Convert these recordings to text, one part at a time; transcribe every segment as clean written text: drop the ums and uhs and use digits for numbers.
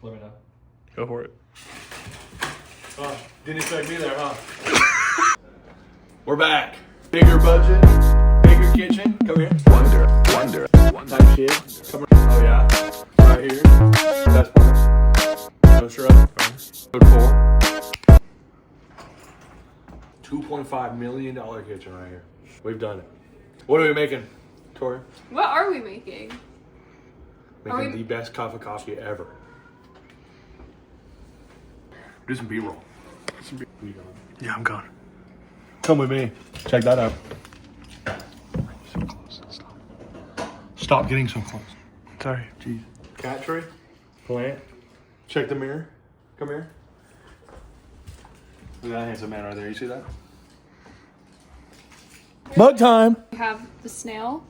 Let me know. Go for it. Oh, didn't expect me there, huh? We're back. Bigger budget, bigger kitchen. Come here. Wonder. Type shit. Come here. Oh yeah. Right here. Best part. Toaster oven. Code 4. $2.5 million kitchen right here. We've done it. What are we making, Tori? What are we making? Making the best cup of coffee ever. Do some B-roll. Yeah, I'm going. Come with me. Check that out. So close. Stop getting so close. Sorry. Jeez. Cat tree. Plant. Check the mirror. Come here. Look at that handsome man right there. You see that? Mug time. We have the snail.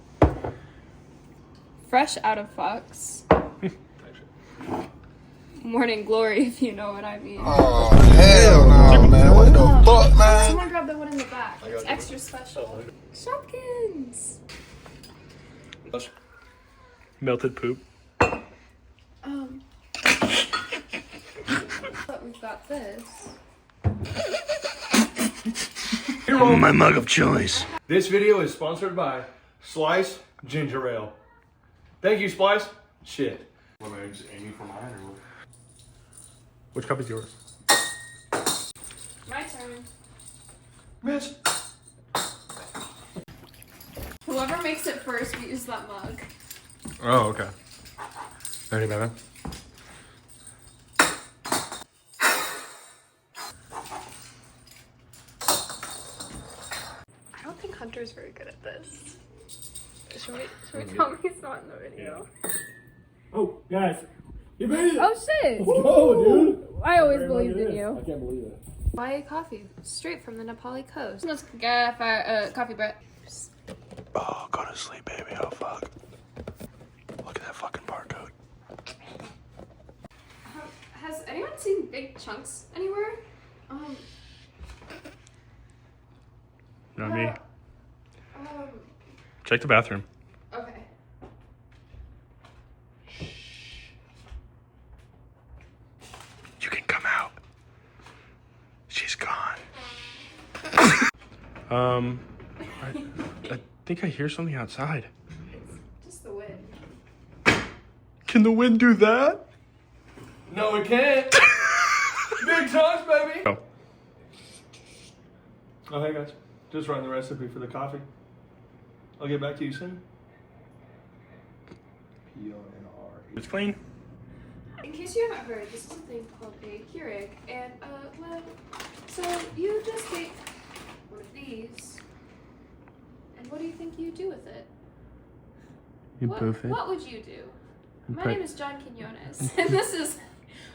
Fresh out of Fox. Morning glory, if you know what I mean. Oh, hell no, man. What the fuck, man? Someone grab the one in the back. It's extra special. Shopkins. Melted poop. But we've got this. My mug of choice. This video is sponsored by Slice Ginger Ale. Thank you, Splice. Shit. What am I just aiming for mine or what? Which cup is yours? My turn. Miss. Whoever makes it first, we use that mug. Oh, okay. Ready, baby? I don't think Hunter's very good at this. Should we tell me he's not in the video? Oh, guys. You made it. Oh shit! Whoa, dude. I always believed in you. I can't believe it. Buy coffee straight from the Nepali coast. Let's get coffee bread. Oh, go to sleep, baby. Oh, fuck. Look at that fucking barcode. Has anyone seen big chunks anywhere? Not me. Um, Check the bathroom. okay. You can come out. She's gone. I think I hear something outside. Just the wind. Can the wind do that? No, it can't. Big chunks, baby. Oh. Oh, hey, guys. Just run the recipe for the coffee. I'll get back to you soon. P-O-N-R-E. It's clean. In case you haven't heard, this is a thing called a Keurig, and well, so you just take one of these, and what do you think you do with it? You poof it. What would you do? My put- name is John Quinones, and this is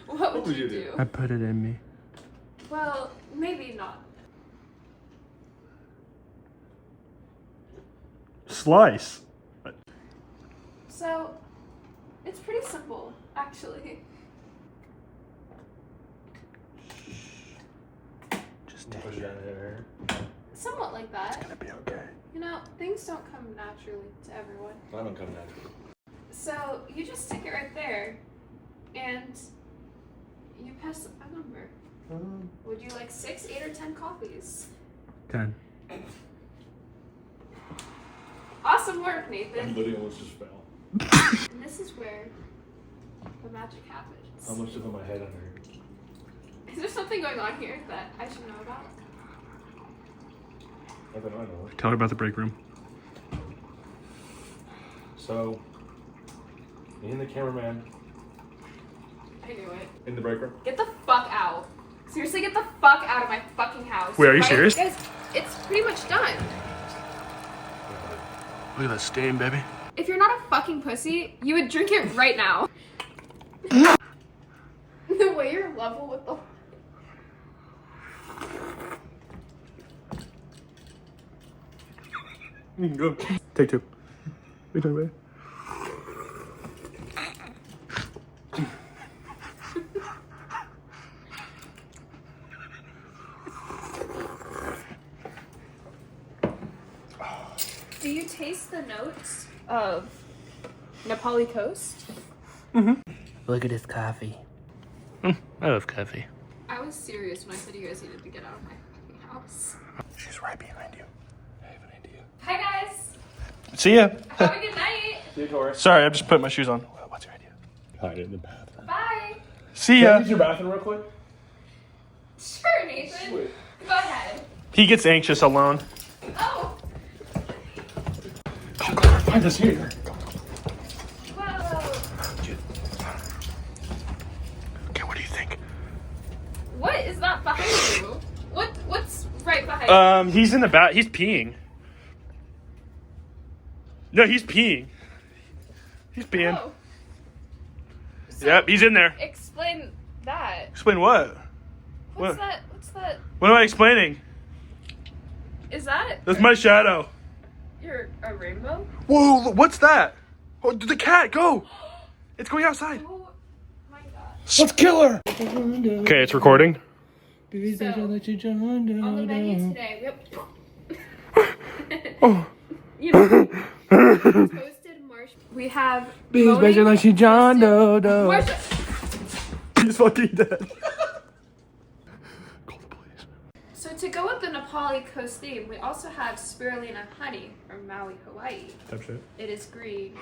what would you do? I put it in me. Well, maybe not. Slice. So, it's pretty simple, actually. Just take Push it. it in there. Somewhat like that. It's gonna be okay. You know, things don't come naturally to everyone. I don't come naturally. So, you just stick it right there, and you press a number. Would you like 6, 8, or 10 coffees? 10. Awesome work, I Nathan. literally almost just fell. And this is where the magic happens. I almost just put my head under. Is there something going on here that I should know about? Nothing I know. Tell her about the break room. So, me and the cameraman I knew it. in the break room. Get the fuck out. Seriously, get the fuck out of my fucking house. Wait, are you Right? serious? Guys, it's pretty much done. Look at that stain, baby. If you're not a fucking pussy, you would drink it right now. The way you're level with the... You can go. Take 2. Wait, wait. Do you taste the notes of Nepali Coast? Look at this coffee. I love coffee. I was serious when I said you guys needed to get out of my fucking house. She's right behind you. I have an idea. Hi guys. See ya. Have a good night. See you, Tori. Sorry, I just put my shoes on. What's your idea? Hide it in the bathroom. Bye. See Can I ya. use your bathroom real quick? Sure, Nathan. Sweet. Go ahead. He gets anxious alone. Oh. Find us here. Whoa. Okay, what do you think? What is that behind you? What's right behind you? He's in the back. He's peeing. No, he's peeing. He's peeing. Oh. So Yep, he's in there. explain that. Explain what? What's What? that? What's that? What am I explaining? Is that That's my shadow. a rainbow? Whoa, what's that? Oh, the cat, go. It's going outside. Oh my gosh. Let's kill her. Okay, it's recording. So, on the menu today, we have Oh. you know, toasted marshmallow. We have John marshmallow. He's fucking dead. Call the police. So to go with the Nepali coast theme, we also have spirulina honey from Maui, Hawaii. Type shit. It is green.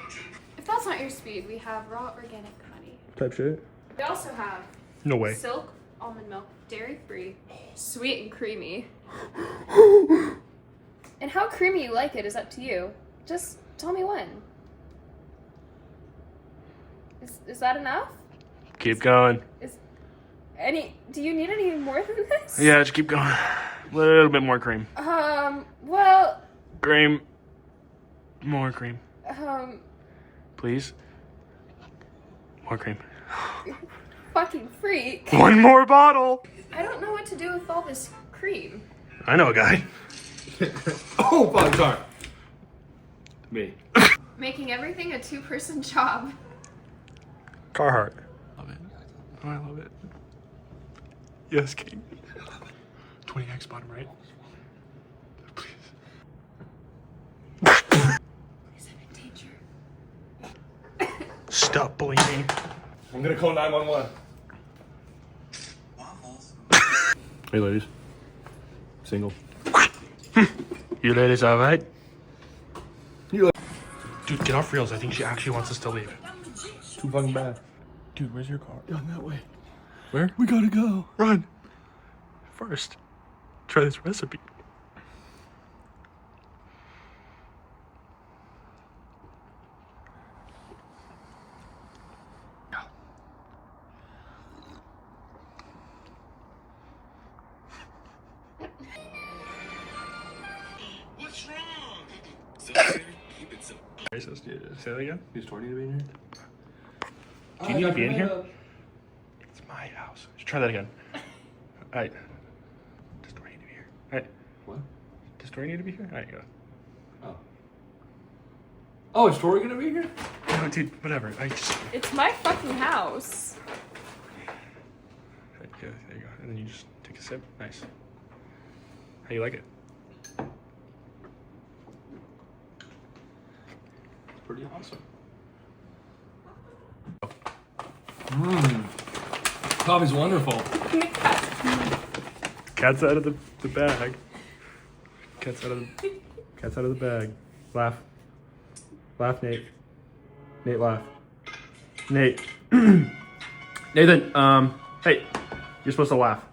If that's not your speed, we have raw organic honey. Type shit. We also have No way. silk almond milk, dairy-free, sweet and creamy. And how creamy you like it is up to you. Just tell me when. Is that enough? Keep going. Do you need any more than this? Yeah, just keep going. A little bit more cream. Well, Cream. More cream. Please. More cream. fucking freak. One more bottle. I don't know what to do with all this cream. I know a guy. Oh, fuck, sorry. Me. Making everything a two-person job. Carhartt. Love it. Oh, I love it. Yes, King. 20x bottom right. Please. Is it in danger? Stop bleeding. I'm gonna call 911. Hey, ladies. Single. You ladies alright? You Dude, get off reels. I think she actually wants us to leave. too fucking bad. Dude, where's your car? Down that way. Where? We gotta go. Run. First, try this recipe. What's wrong? Keep it simple. Racist. Say that again? Does Tori need to be in here? Do you need to be in here? It's my house. Just try that again. Alright. Does Tori need to be here? Alright. What? Does Tori need to be here? Alright, go. Oh. Oh, is Tori gonna be here? No, dude, whatever. It's my fucking house. Right, yeah, there you go. And then you just take a sip. Nice. How you like it? Pretty awesome. Coffee's wonderful. Cat's out of the bag. Cat's out of the bag. Laugh. Laugh, Nate. Nate, laugh. Nate. Nathan, hey, you're supposed to laugh.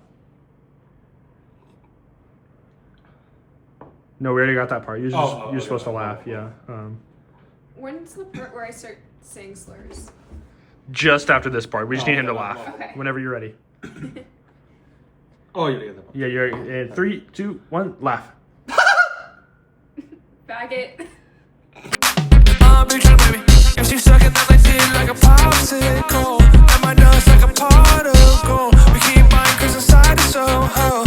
No, we already got that part. You're supposed to laugh, yeah. When's the part where I start saying slurs? Just after this part. We just need him to laugh. Okay. Whenever you're ready. Oh, you gotta get that one. Yeah, you're in 3, 2, 1, laugh. Faggot. Big truck, baby. If she sucking up like shit like a popsicle, and my nuts like a pot of gold. We keep buying 'cause inside is so ho.